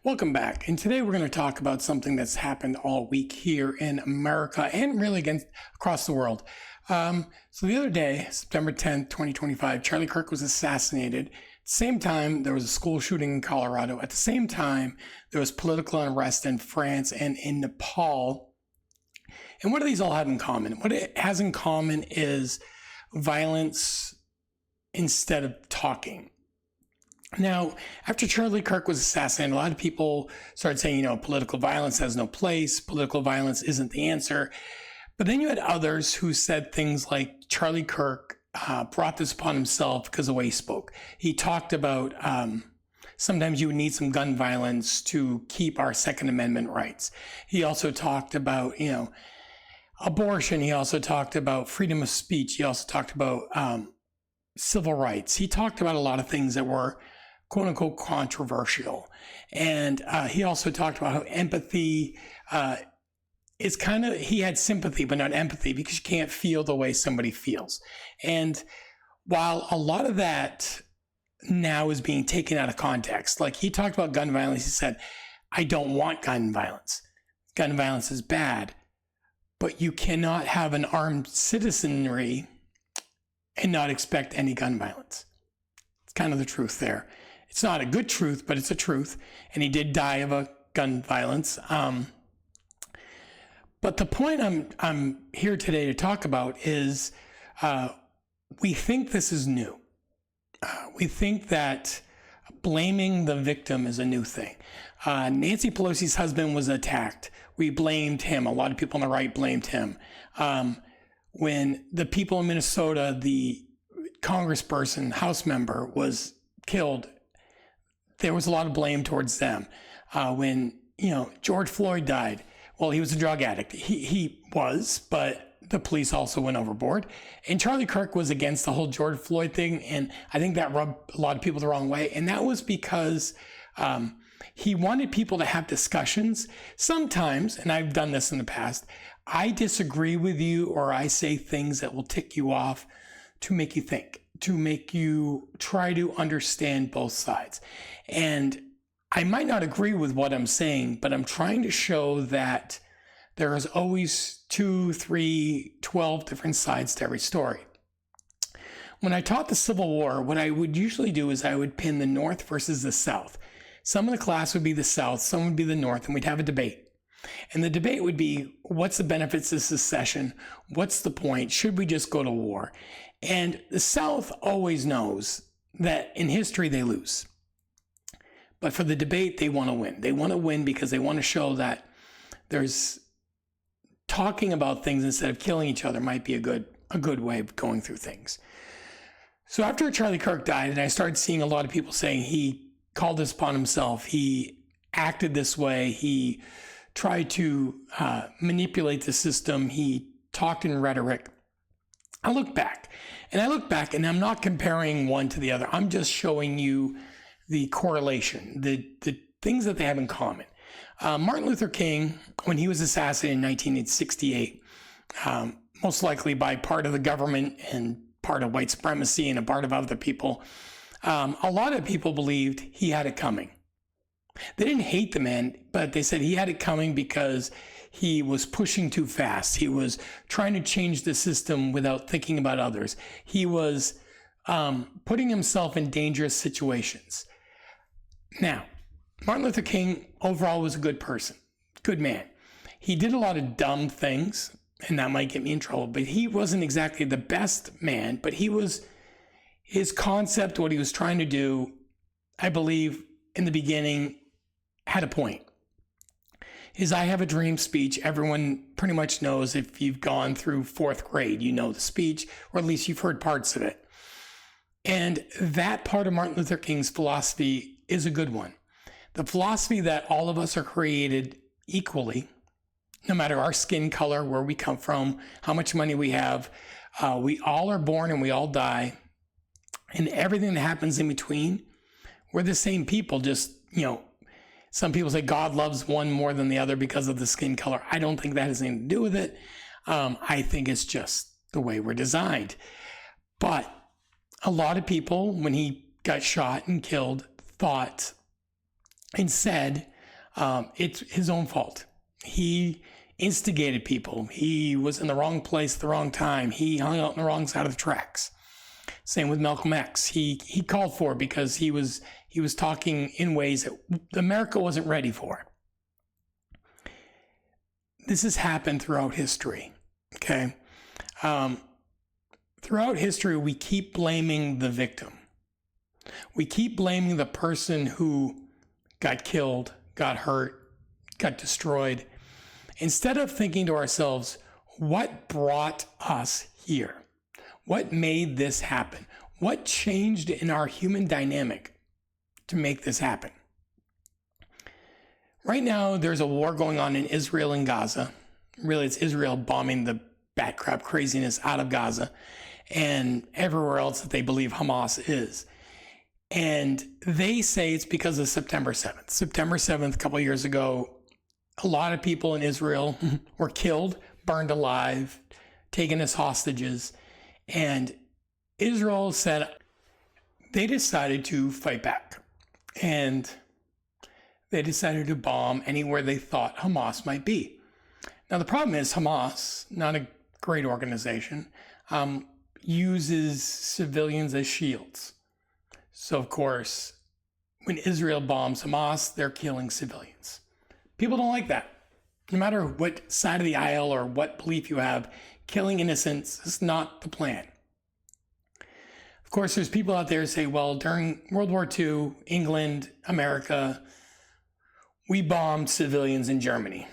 Welcome back. And today we're going to talk about something that's happened all week here in America and really across the world. So the other day, September 10th, 2025, Charlie Kirk was assassinated. At the same time, there was a school shooting in Colorado. At the same time, there was political unrest in France and in Nepal. And what do these all have in common? What it has in common is violence instead of talking. Now, after Charlie Kirk was assassinated, a lot of people started saying, political violence has no place. Political violence isn't the answer. But then you had others who said things like Charlie Kirk brought this upon himself because of the way he spoke. He talked about sometimes you would need some gun violence to keep our Second Amendment rights. He also talked about, abortion. He also talked about freedom of speech. He also talked about civil rights. He talked about a lot of things that were quote unquote controversial. And he also talked about how empathy is he had sympathy, but not empathy, because you can't feel the way somebody feels. And while a lot of that now is being taken out of context, like he talked about gun violence, he said, I don't want gun violence. Gun violence is bad, but you cannot have an armed citizenry and not expect any gun violence. It's kind of the truth there. It's not a good truth, but it's a truth. And he did die of a gun violence. But the point I'm here today to talk about is we think this is new. We think that blaming the victim is a new thing. Nancy Pelosi's husband was attacked. We blamed him. A lot of people on the right blamed him. When the people in Minnesota, the congressperson, House member, was killed, there was a lot of blame towards them. When, George Floyd died, well, he was a drug addict. He was, but the police also went overboard. And Charlie Kirk was against the whole George Floyd thing, and I think that rubbed a lot of people the wrong way. And that was because he wanted people to have discussions. Sometimes, and I've done this in the past, I disagree with you, or I say things that will tick you off to make you think, to make you try to understand both sides. And I might not agree with what I'm saying, but I'm trying to show that there is always 2, 3, 12 different sides to every story. When I taught the Civil War, what I would usually do is I would pin the North versus the South. Some of the class would be the South, some would be the North, and we'd have a debate. And the debate would be, what's the benefits of secession? What's the point? Should we just go to war? And the South always knows that in history they lose. But for the debate, they want to win. They want to win because they want to show that there's talking about things instead of killing each other might be a good way of going through things. So after Charlie Kirk died, and I started seeing a lot of people saying he called this upon himself, he acted this way, he tried to manipulate the system, he talked in rhetoric. I look back, and I'm not comparing one to the other. I'm just showing you the correlation, the things that they have in common. Martin Luther King, when he was assassinated in 1968, most likely by part of the government and part of white supremacy and a part of other people, a lot of people believed he had it coming. They didn't hate the man, but they said he had it coming because he was pushing too fast. He was trying to change the system without thinking about others. He was putting himself in dangerous situations. Now, Martin Luther King overall was a good person, good man. He did a lot of dumb things, and that might get me in trouble, but he wasn't exactly the best man, but his concept, what he was trying to do, I believe in the beginning had a point. His I Have a Dream speech, everyone pretty much knows. If you've gone through fourth grade, you know the speech, or at least you've heard parts of it. And that part of Martin Luther King's philosophy is a good one. The philosophy that all of us are created equally, no matter our skin color, where we come from, how much money we have. We all are born and we all die. And everything that happens in between, we're the same people, just, some people say God loves one more than the other because of the skin color. I don't think that has anything to do with it. I think it's just the way we're designed. But a lot of people, when he got shot and killed, thought and said It's his own fault. He instigated people. He was in the wrong place at the wrong time. He hung out on the wrong side of the tracks. Same with Malcolm X. He called for it because he was talking in ways that America wasn't ready for. This has happened throughout history. Okay. Throughout history, we keep blaming the victim. We keep blaming the person who got killed, got hurt, got destroyed, instead of thinking to ourselves, what brought us here? What made this happen? What changed in our human dynamic to make this happen? Right now, there's a war going on in Israel and Gaza. Really, it's Israel bombing the bat crap craziness out of Gaza and everywhere else that they believe Hamas is. And they say it's because of September 7th. September 7th, a couple of years ago, a lot of people in Israel were killed, burned alive, taken as hostages. And Israel said they decided to fight back. And they decided to bomb anywhere they thought Hamas might be. Now, the problem is Hamas, not a great organization, uses civilians as shields. So, of course, when Israel bombs Hamas, they're killing civilians. People don't like that. No matter what side of the aisle or what belief you have, killing innocents is not the plan. Of course, there's people out there who say, well, during World War II, England, America, we bombed civilians in Germany.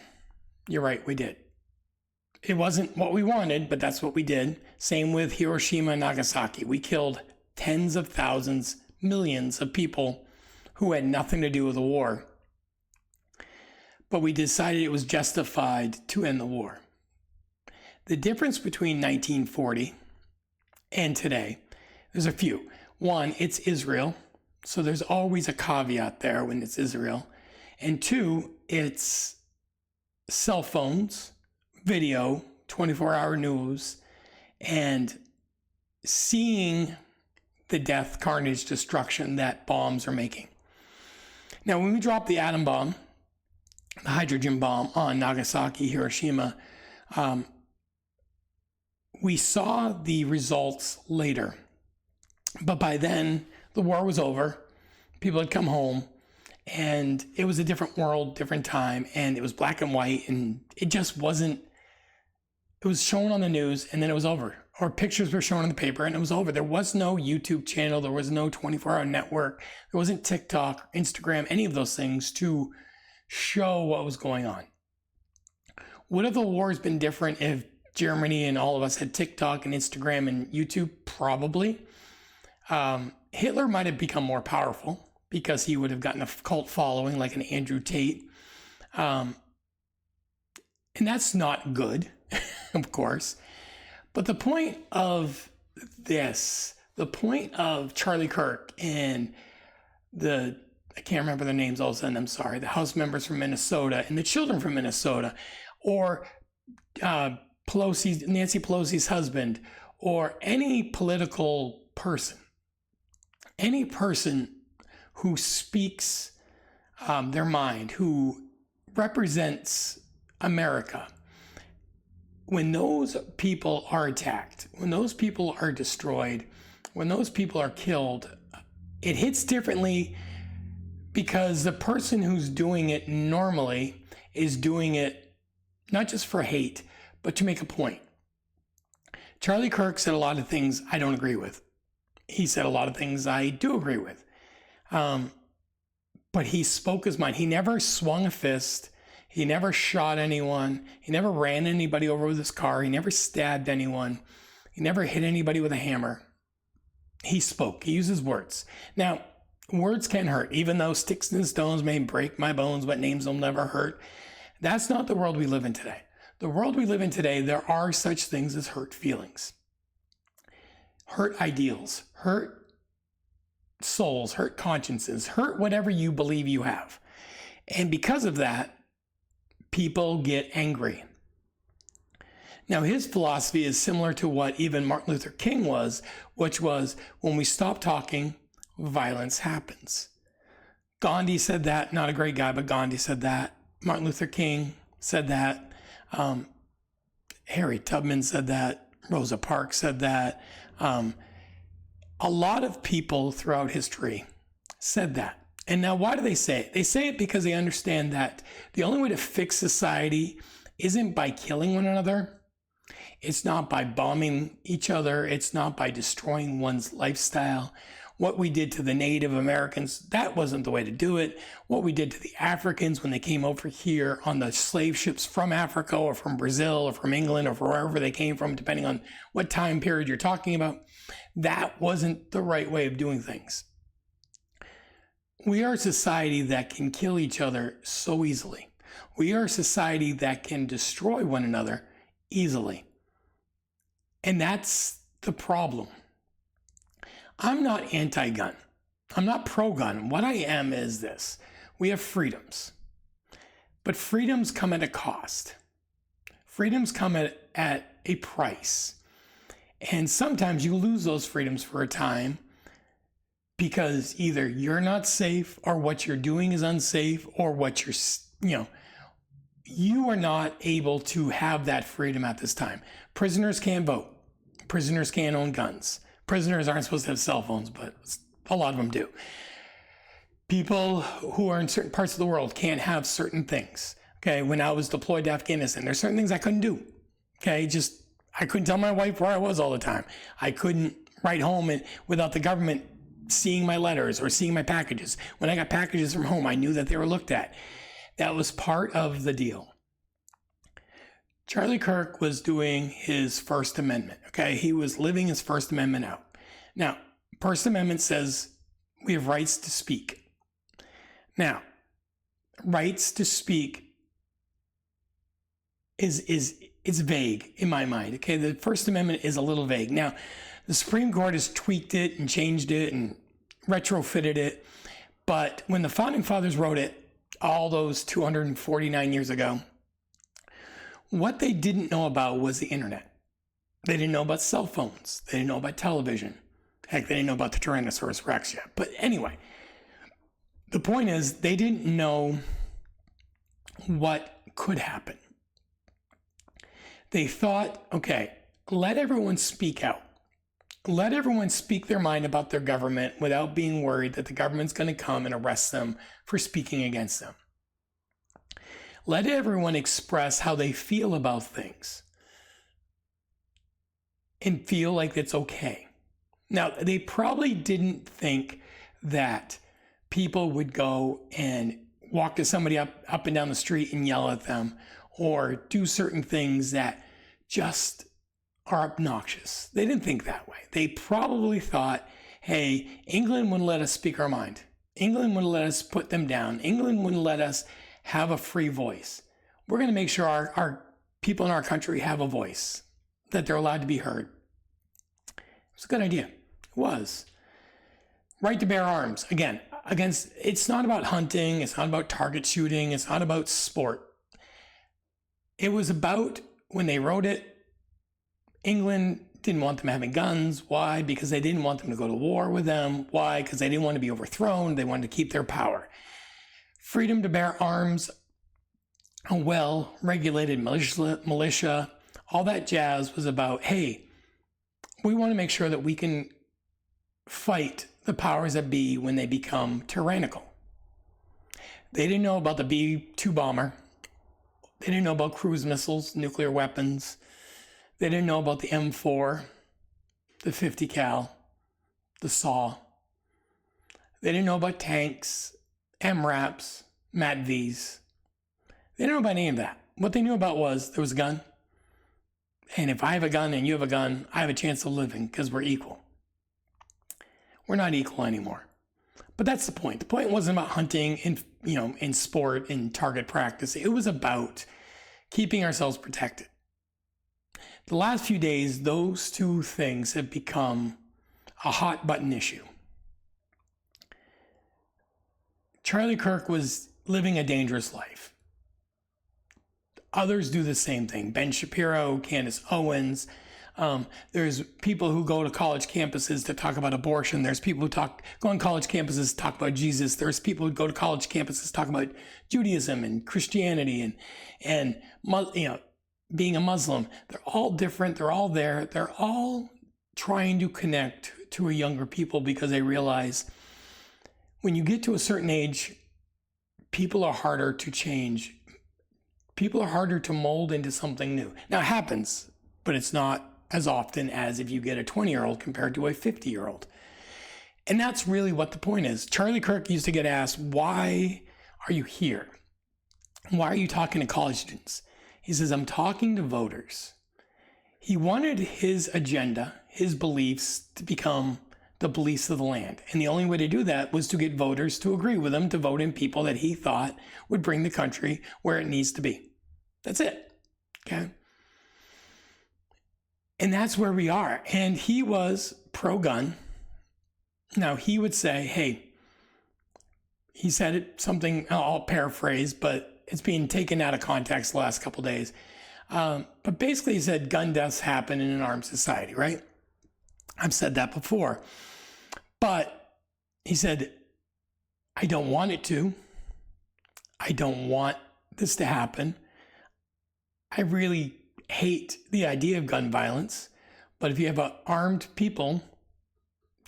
You're right, we did. It wasn't what we wanted, but that's what we did. Same with Hiroshima and Nagasaki. We killed tens of thousands, millions of people who had nothing to do with the war. But we decided it was justified to end the war. The difference between 1940 and today, there's a few. One, it's Israel. So there's always a caveat there when it's Israel. And two, it's cell phones, video, 24-hour news, and seeing the death, carnage, destruction that bombs are making. Now, when we dropped the atom bomb, the hydrogen bomb on Nagasaki, Hiroshima, we saw the results later. But by then, the war was over. People had come home. And it was a different world, different time, and it was black and white, and it just wasn't, it was shown on the news, and then it was over. Or pictures were shown in the paper, and it was over. There was no YouTube channel, there was no 24-hour network, there wasn't TikTok, Instagram, any of those things to show what was going on. Would have the wars been different if Germany and all of us had TikTok and Instagram and YouTube? Probably. Hitler might have become more powerful, because he would have gotten a cult following like an Andrew Tate. And that's not good, of course. But the point of this, the point of Charlie Kirk and I can't remember their names all of a sudden, I'm sorry, the House members from Minnesota and the children from Minnesota, or Nancy Pelosi's husband, or any political person, any person who speaks their mind, who represents America, when those people are attacked, when those people are destroyed, when those people are killed, it hits differently because the person who's doing it normally is doing it not just for hate, but to make a point. Charlie Kirk said a lot of things I don't agree with. He said a lot of things I do agree with. But he spoke his mind. He never swung a fist. He never shot anyone. He never ran anybody over with his car. He never stabbed anyone. He never hit anybody with a hammer. He spoke. He used his words. Now, words can hurt. Even though sticks and stones may break my bones, but names will never hurt. That's not the world we live in today. The world we live in today, there are such things as hurt feelings, hurt ideals, hurt souls, hurt consciences, hurt whatever you believe you have. And because of that, people get angry. Now, his philosophy is similar to what even Martin Luther King was, which was when we stop talking, violence happens. Gandhi said that, not a great guy, but Gandhi said that. Martin Luther King said that. Harriet Tubman said that. Rosa Parks said that. A lot of people throughout history said that. And now why do they say it? They say it because they understand that the only way to fix society isn't by killing one another. It's not by bombing each other. It's not by destroying one's lifestyle. What we did to the Native Americans, that wasn't the way to do it. What we did to the Africans when they came over here on the slave ships from Africa or from Brazil or from England or from wherever they came from, depending on what time period you're talking about, that wasn't the right way of doing things. We are a society that can kill each other so easily. We are a society that can destroy one another easily. And that's the problem. I'm not anti-gun. I'm not pro-gun. What I am is this. We have freedoms. But freedoms come at a cost. Freedoms come at a price. And sometimes you lose those freedoms for a time because either you're not safe or what you're doing is unsafe or what you are not able to have that freedom at this time. Prisoners can't vote. Prisoners can't own guns. Prisoners aren't supposed to have cell phones, but a lot of them do. People who are in certain parts of the world can't have certain things. Okay, when I was deployed to Afghanistan, there's certain things I couldn't do. Okay, I couldn't tell my wife where I was all the time. I couldn't write home without the government seeing my letters or seeing my packages. When I got packages from home, I knew that they were looked at. That was part of the deal. Charlie Kirk was doing his First Amendment, okay? He was living his First Amendment out. Now, First Amendment says we have rights to speak. Now, rights to speak is vague in my mind, okay? The First Amendment is a little vague. Now, the Supreme Court has tweaked it and changed it and retrofitted it, but when the Founding Fathers wrote it, all those 249 years ago, what they didn't know about was the internet. They didn't know about cell phones. They didn't know about television. Heck, they didn't know about the Tyrannosaurus Rex yet. But anyway, the point is they didn't know what could happen. They thought, okay, let everyone speak out. Let everyone speak their mind about their government without being worried that the government's going to come and arrest them for speaking against them. Let everyone express how they feel about things and feel like it's okay. Now, they probably didn't think that people would go and walk to somebody up and down the street and yell at them or do certain things that just are obnoxious. They didn't think that way. They probably thought, hey, England wouldn't let us speak our mind. England wouldn't let us put them down. England wouldn't let us have a free voice. We're going to make sure our people in our country have a voice, that they're allowed to be heard. It was a good idea. It was. Right to bear arms. Again, it's not about hunting. It's not about target shooting. It's not about sport. It was about, when they wrote it, England didn't want them having guns. Why? Because they didn't want them to go to war with them. Why? Because they didn't want to be overthrown. They wanted to keep their power. Freedom to bear arms, a well-regulated militia, all that jazz was about, hey, we want to make sure that we can fight the powers that be when they become tyrannical. They didn't know about the B-2 bomber. They didn't know about cruise missiles, nuclear weapons. They didn't know about the M4, the 50 cal, the SAW. They didn't know about tanks, MRAPs, MATVs. They didn't know about any of that. What they knew about was there was a gun. And if I have a gun and you have a gun, I have a chance of living because we're equal. We're not equal anymore. But that's the point. The point wasn't about hunting in sport, in target practice. It was about keeping ourselves protected. The last few days, those two things have become a hot button issue. Charlie Kirk was living a dangerous life. Others do the same thing. Ben Shapiro, Candace Owens, There's people who go to college campuses to talk about abortion. There's people who go on college campuses to talk about Jesus. There's people who go to college campuses to talk about Judaism and Christianity and being a Muslim. They're all different. They're all there. They're all trying to connect to a younger people because they realize when you get to a certain age, people are harder to change. People are harder to mold into something new. Now it happens, but it's not as often as if you get a 20-year-old compared to a 50-year-old. And that's really what the point is. Charlie Kirk used to get asked, why are you here? Why are you talking to college students? He says, I'm talking to voters. He wanted his agenda, his beliefs, to become the beliefs of the land. And the only way to do that was to get voters to agree with him, to vote in people that he thought would bring the country where it needs to be. That's it. Okay. And that's where we are. And he was pro-gun. Now, he would say, hey, he said it something, I'll paraphrase, but it's being taken out of context the last couple of days. But basically, he said gun deaths happen in an armed society, right? I've said that before. But he said, I don't want it to. I don't want this to happen. I really hate the idea of gun violence. But if you have armed people,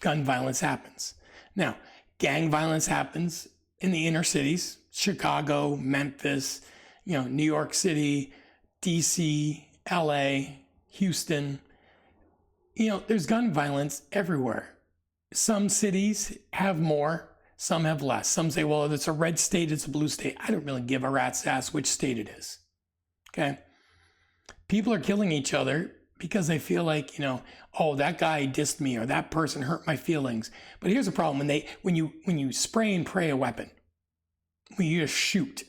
gun violence happens. Now, gang violence happens in the inner cities, Chicago, Memphis, New York City, DC, LA, Houston. There's gun violence everywhere. Some cities have more, some have less. Some say, well, if it's a red state, it's a blue state. I don't really give a rat's ass which state it is. Okay? People are killing each other because they feel like, oh, that guy dissed me or that person hurt my feelings. But here's the problem. When you spray and pray a weapon, when you just shoot,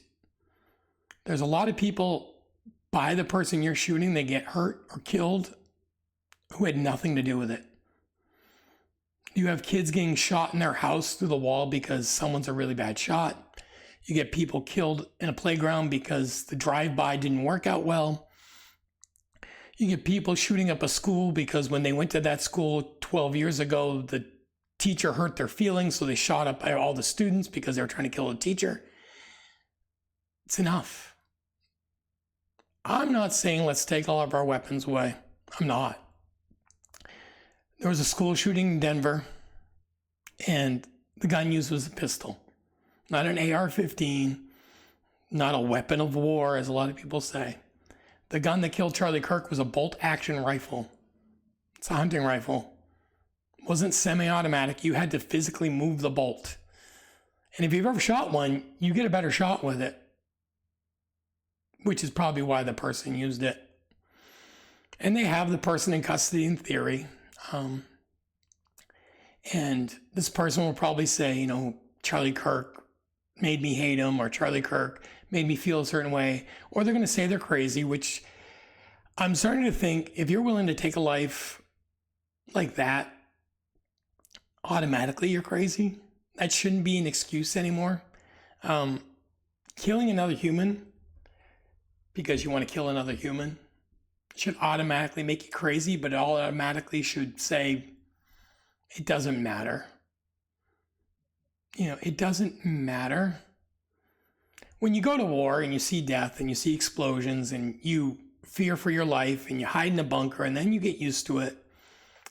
there's a lot of people by the person you're shooting, they get hurt or killed who had nothing to do with it. You have kids getting shot in their house through the wall because someone's a really bad shot. You get people killed in a playground because the drive-by didn't work out well. You get people shooting up a school because when they went to that school 12 years ago, the teacher hurt their feelings, so they shot up all the students because they were trying to kill the teacher. It's enough. I'm not saying let's take all of our weapons away. I'm not. There was a school shooting in Denver, and the gun used was a pistol, not an AR-15, not a weapon of war, as a lot of people say. The gun that killed Charlie Kirk was a bolt-action rifle. It's a hunting rifle. It wasn't semi-automatic. You had to physically move the bolt. And if you've ever shot one, you get a better shot with it, which is probably why the person used it. And they have the person in custody in theory. And this person will probably say, Charlie Kirk made me hate him, or Charlie Kirk made me feel a certain way, or they're going to say they're crazy, which I'm starting to think if you're willing to take a life like that, automatically you're crazy. That shouldn't be an excuse anymore. Killing another human because you want to kill another human should automatically make you crazy, but it automatically should say it doesn't matter. It doesn't matter. When you go to war and you see death and you see explosions and you fear for your life and you hide in a bunker and then you get used to it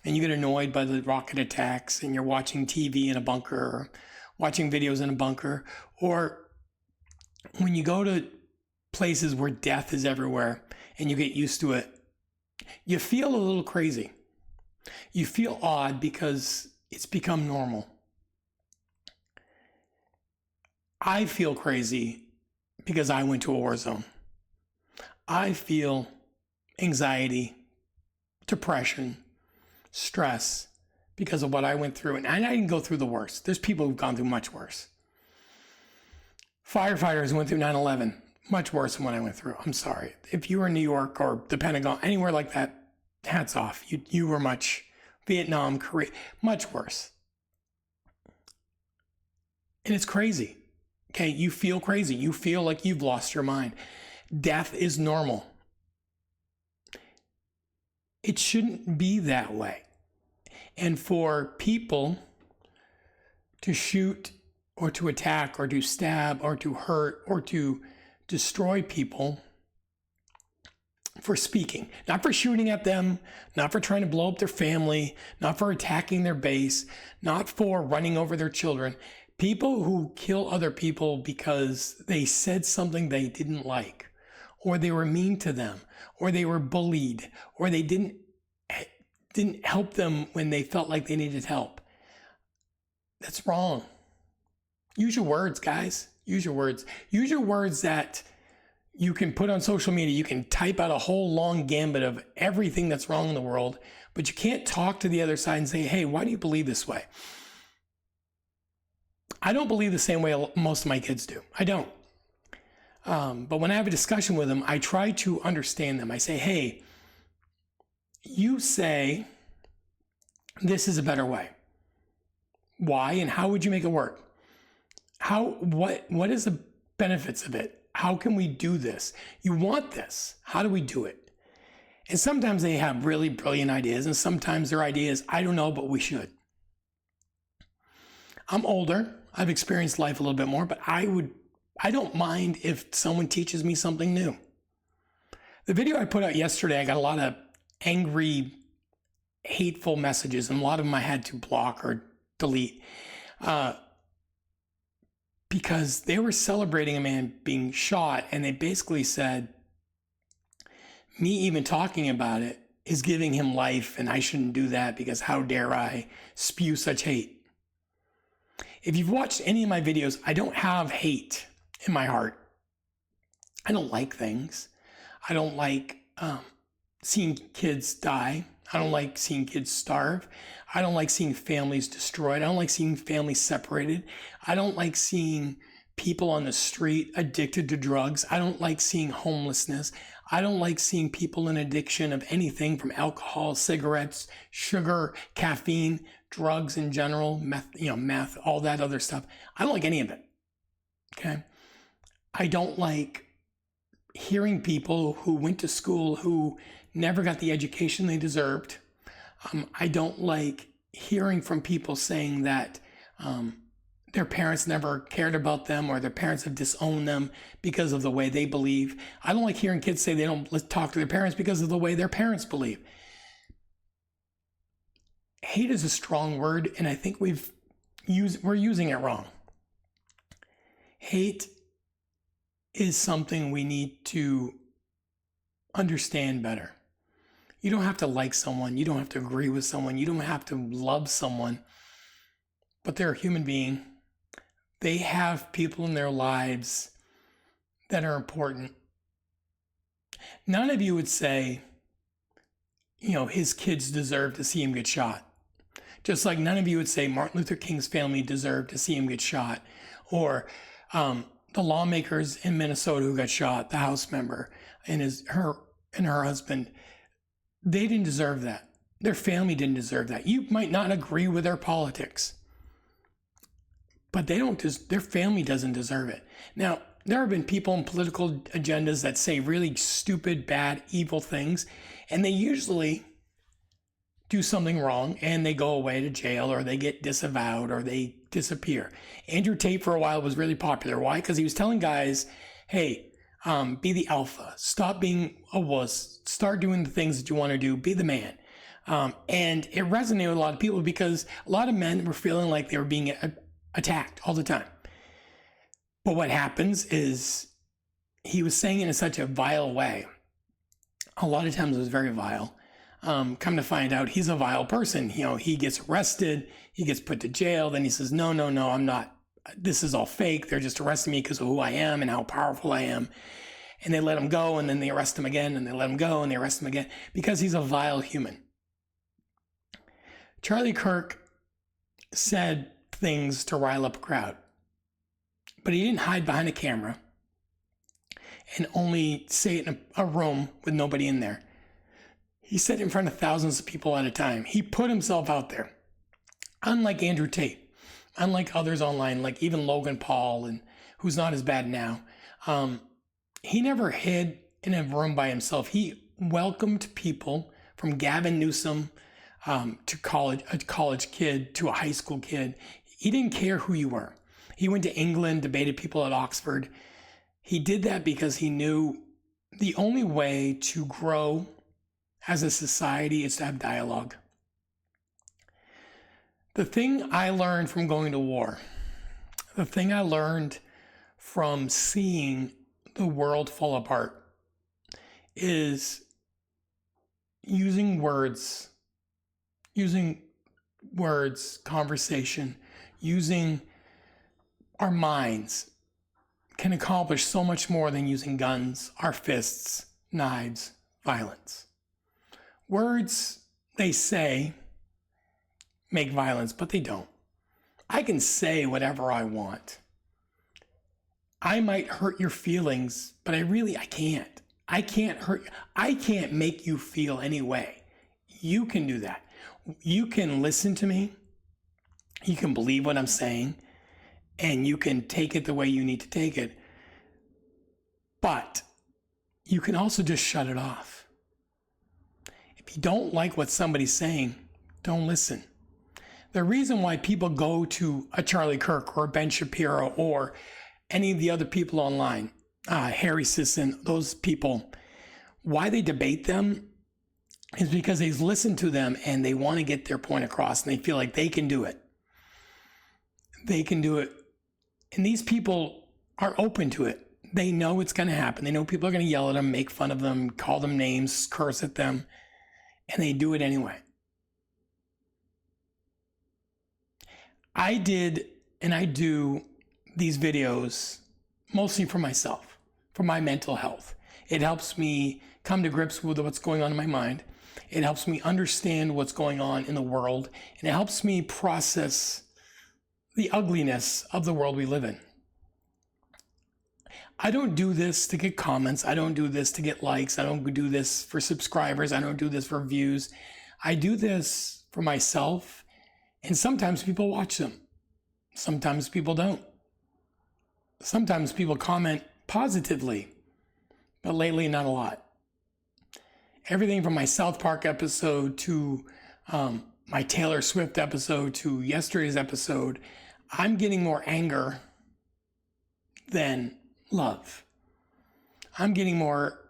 and you get annoyed by the rocket attacks and you're watching TV in a bunker or watching videos in a bunker, or when you go to places where death is everywhere and you get used to it, you feel a little crazy. You feel odd because it's become normal. I feel crazy because I went to a war zone. I feel anxiety, depression, stress because of what I went through. And I didn't go through the worst. There's people who've gone through much worse. Firefighters went through 9/11. Much worse than what I went through. I'm sorry. If you were in New York or the Pentagon, anywhere like that, hats off. You were Vietnam, Korea, much worse. And it's crazy. Okay, you feel crazy. You feel like you've lost your mind. Death is normal. It shouldn't be that way. And for people to shoot or to attack or to stab or to hurt or to destroy people for speaking, not for shooting at them, not for trying to blow up their family, not for attacking their base, not for running over their children. People who kill other people because they said something they didn't like, or they were mean to them, or they were bullied, or they didn't help them when they felt like they needed help. That's wrong. Use your words, guys. Use your words. Use your words that you can put on social media. You can type out a whole long gambit of everything that's wrong in the world, but you can't talk to the other side and say, hey, why do you believe this way? I don't believe the same way most of my kids do. I don't. But when I have a discussion with them, I try to understand them. I say, hey, you say this is a better way. Why and how would you make it work? What is the benefits of it? How can we do this? You want this. How do we do it? And sometimes they have really brilliant ideas, and sometimes their ideas, I don't know, but we should. I'm older. I've experienced life a little bit more, but I don't mind if someone teaches me something new. The video I put out yesterday, I got a lot of angry, hateful messages, and a lot of them I had to block or delete because they were celebrating a man being shot, and they basically said, me even talking about it is giving him life, and I shouldn't do that because how dare I spew such hate. If you've watched any of my videos, I don't have hate in my heart. I don't like things. I don't like seeing kids die. I don't like seeing kids starve. I don't like seeing families destroyed. I don't like seeing families separated. I don't like seeing people on the street addicted to drugs. I don't like seeing homelessness. I don't like seeing people in addiction of anything from alcohol, cigarettes, sugar, caffeine, drugs in general, meth, all that other stuff. I don't like any of it. Okay. I don't like hearing people who went to school who never got the education they deserved. I don't like hearing from people saying that their parents never cared about them or their parents have disowned them because of the way they believe. I don't like hearing kids say they don't talk to their parents because of the way their parents believe. Hate is a strong word, and I think we're using it wrong. Hate is something we need to understand better. You don't have to like someone. You don't have to agree with someone. You don't have to love someone. But they're a human being. They have people in their lives that are important. None of you would say, his kids deserve to see him get shot. Just like none of you would say Martin Luther King's family deserved to see him get shot. Or the lawmakers in Minnesota who got shot, the House member and her husband, they didn't deserve that. Their family didn't deserve that. You might not agree with their politics, but their family doesn't deserve it. Now, there have been people in political agendas that say really stupid, bad, evil things, and they usually do something wrong and they go away to jail or they get disavowed or they disappear. Andrew Tate for a while was really popular. Why? Because he was telling guys, hey, be the alpha. Stop being a wuss. Start doing the things that you want to do. Be the man. And it resonated with a lot of people because a lot of men were feeling like they were being attacked all the time. But what happens is he was saying it in such a vile way. A lot of times it was very vile. Come to find out, he's a vile person. He gets arrested. He gets put to jail. Then he says, no, I'm not. This is all fake. They're just arresting me because of who I am and how powerful I am. And they let him go, and then they arrest him again, and they let him go, and they arrest him again because he's a vile human. Charlie Kirk said things to rile up a crowd, but he didn't hide behind a camera and only say it in a room with nobody in there. He said it in front of thousands of people at a time. He put himself out there. Unlike Andrew Tate, unlike others online, like even Logan Paul, and who's not as bad now, he never hid in a room by himself. He welcomed people from Gavin Newsom to a college kid to a high school kid. He didn't care who you were. He went to England, debated people at Oxford. He did that because he knew the only way to grow as a society is to have dialogue. The thing I learned from going to war, the thing I learned from seeing the world fall apart, is using words, conversation, using our minds can accomplish so much more than using guns, our fists, knives, violence. Words, they say, make violence, but they don't. I can say whatever I want. I might hurt your feelings, but I can't. I can't hurt you. I can't make you feel any way. You can do that. You can listen to me. You can believe what I'm saying, and you can take it the way you need to take it. But you can also just shut it off. If you don't like what somebody's saying, don't listen. The reason why people go to a Charlie Kirk or Ben Shapiro or any of the other people online, Harry Sisson, those people, why they debate them is because they listen to them and they want to get their point across and they feel like they can do it. They can do it. And these people are open to it. They know it's going to happen. They know people are going to yell at them, make fun of them, call them names, curse at them, and they do it anyway. I did and I do these videos mostly for myself, for my mental health. It helps me come to grips with what's going on in my mind. It helps me understand what's going on in the world, and it helps me process the ugliness of the world we live in. I don't do this to get comments. I don't do this to get likes. I don't do this for subscribers. I don't do this for views. I do this for myself, and sometimes people watch them. Sometimes people don't. Sometimes people comment positively, but lately not a lot. Everything from my South Park episode to my Taylor Swift episode to yesterday's episode, I'm getting more anger than love. I'm getting more,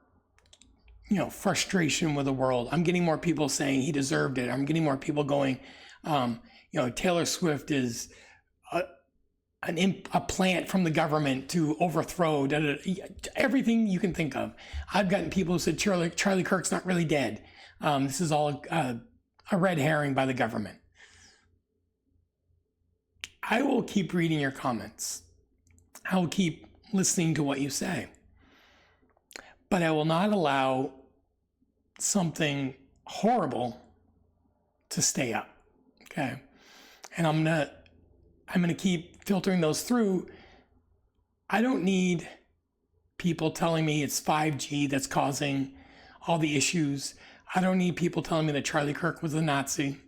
frustration with the world. I'm getting more people saying he deserved it. I'm getting more people going, Taylor Swift is a plant from the government to overthrow, everything you can think of. I've gotten people who said Charlie Kirk's not really dead. This is all a red herring by the government. I will keep reading your comments. I will keep listening to what you say. But I will not allow something horrible to stay up. Okay? And I'm gonna keep filtering those through. I don't need people telling me it's 5G that's causing all the issues. I don't need people telling me that Charlie Kirk was a Nazi,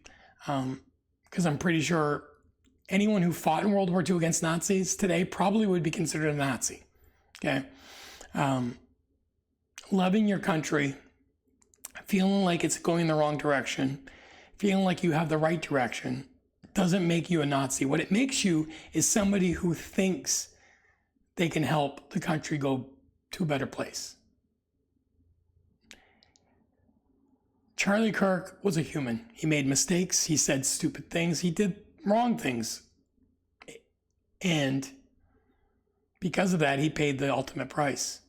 because I'm pretty sure anyone who fought in World War II against Nazis today probably would be considered a Nazi. Okay? Loving your country, feeling like it's going in the wrong direction, feeling like you have the right direction, doesn't make you a Nazi. What it makes you is somebody who thinks they can help the country go to a better place. Charlie Kirk was a human. He made mistakes. He said stupid things. He did wrong things. And because of that, he paid the ultimate price.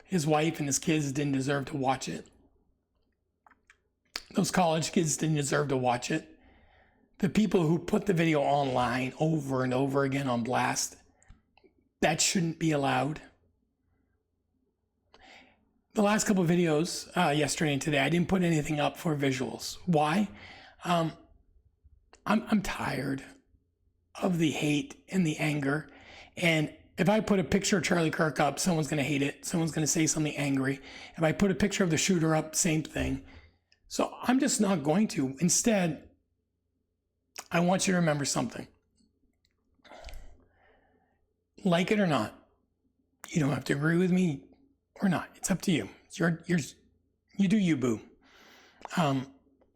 His wife and his kids didn't deserve to watch it. Those college kids didn't deserve to watch it. The people who put the video online over and over again on blast, that shouldn't be allowed. The last couple of videos, yesterday and today, I didn't put anything up for visuals. Why? I'm tired of the hate and the anger. And if I put a picture of Charlie Kirk up, someone's going to hate it. Someone's going to say something angry. If I put a picture of the shooter up, same thing. So I'm just not going to. Instead, I want you to remember something. Like it or not, you don't have to agree with me or not. It's up to you. It's you do you, boo.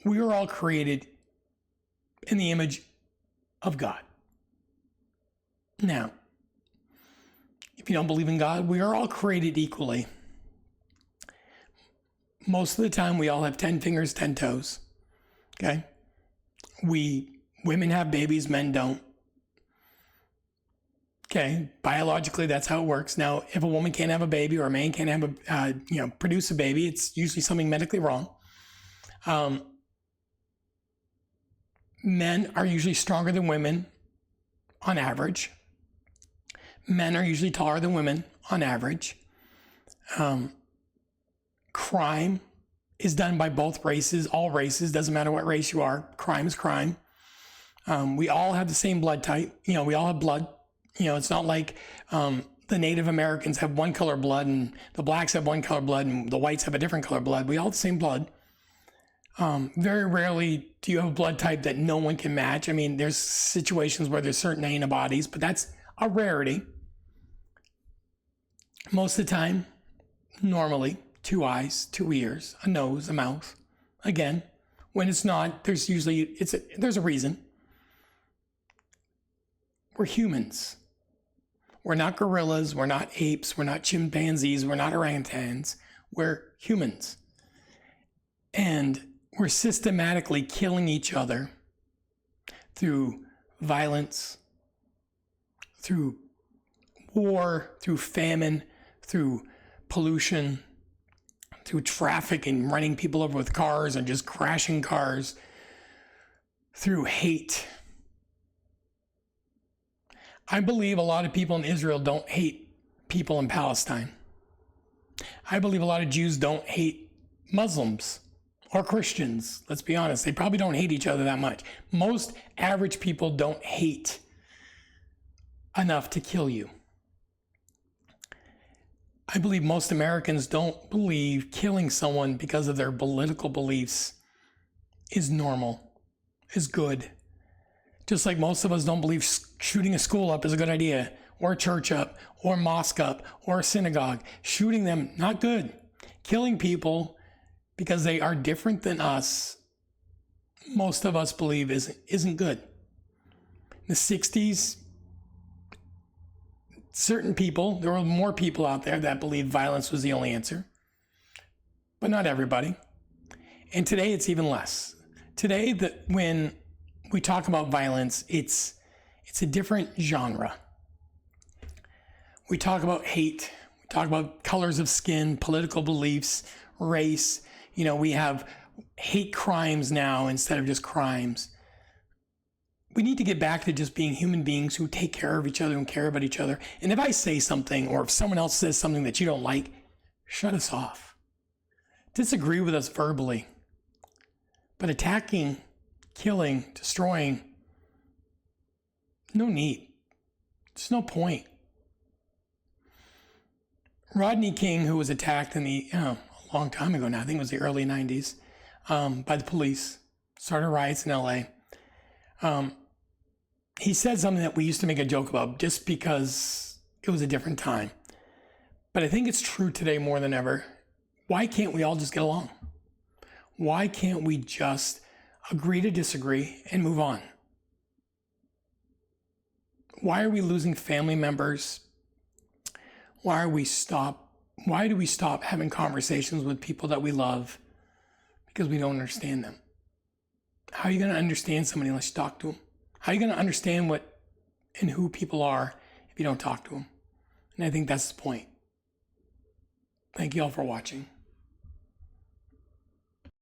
We were all created in the image of God. Now, if you don't believe in God, we are all created equally. Most of the time, we all have 10 fingers, 10 toes. Okay? Women have babies, men don't. Okay, biologically, that's how it works. Now, if a woman can't have a baby or a man can't have produce a baby, it's usually something medically wrong. Men are usually stronger than women on average. Men are usually taller than women on average. Crime is done by both races, all races, doesn't matter what race you are. Crime is crime. We all have the same blood type. We all have blood. It's not like the Native Americans have one color blood and the blacks have one color blood and the whites have a different color blood. We all have the same blood. Very rarely do you have a blood type that no one can match. I mean, there's situations where there's certain antibodies, but that's a rarity. Most of the time, normally, 2 eyes, 2 ears, a nose, a mouth. Again, when it's not, there's a reason. We're humans. We're not gorillas, we're not apes, we're not chimpanzees, we're not orangutans. We're humans. And we're systematically killing each other through violence, through war, through famine, through pollution, through traffic and running people over with cars and just crashing cars, through hate. I believe a lot of people in Israel don't hate people in Palestine. I believe a lot of Jews don't hate Muslims or Christians. Let's be honest. They probably don't hate each other that much. Most average people don't hate enough to kill you. I believe most Americans don't believe killing someone because of their political beliefs is normal, is good. Just like most of us don't believe shooting a school up is a good idea, or a church up, or a mosque up, or a synagogue. Shooting them, not good. Killing people because they are different than us, most of us believe isn't good. In the 60s, certain people, there were more people out there that believed violence was the only answer, but not everybody. And today it's even less. Today, when we talk about violence, it's a different genre. We talk about hate, we talk about colors of skin, political beliefs, race. We have hate crimes now instead of just crimes. We need to get back to just being human beings who take care of each other and care about each other. And if I say something, or if someone else says something that you don't like, shut us off. Disagree with us verbally. But attacking, killing, destroying, no need. There's no point. Rodney King, who was attacked in a long time ago now, I think it was the early 90s, by the police, started riots in LA. He said something that we used to make a joke about just because it was a different time. But I think it's true today more than ever. Why can't we all just get along? Why can't we just agree to disagree and move on? Why are we losing family members? Why do we stop having conversations with people that we love? Because we don't understand them. How are you going to understand somebody unless you talk to them? How are you going to understand what and who people are if you don't talk to them? And I think that's the point. Thank you all for watching.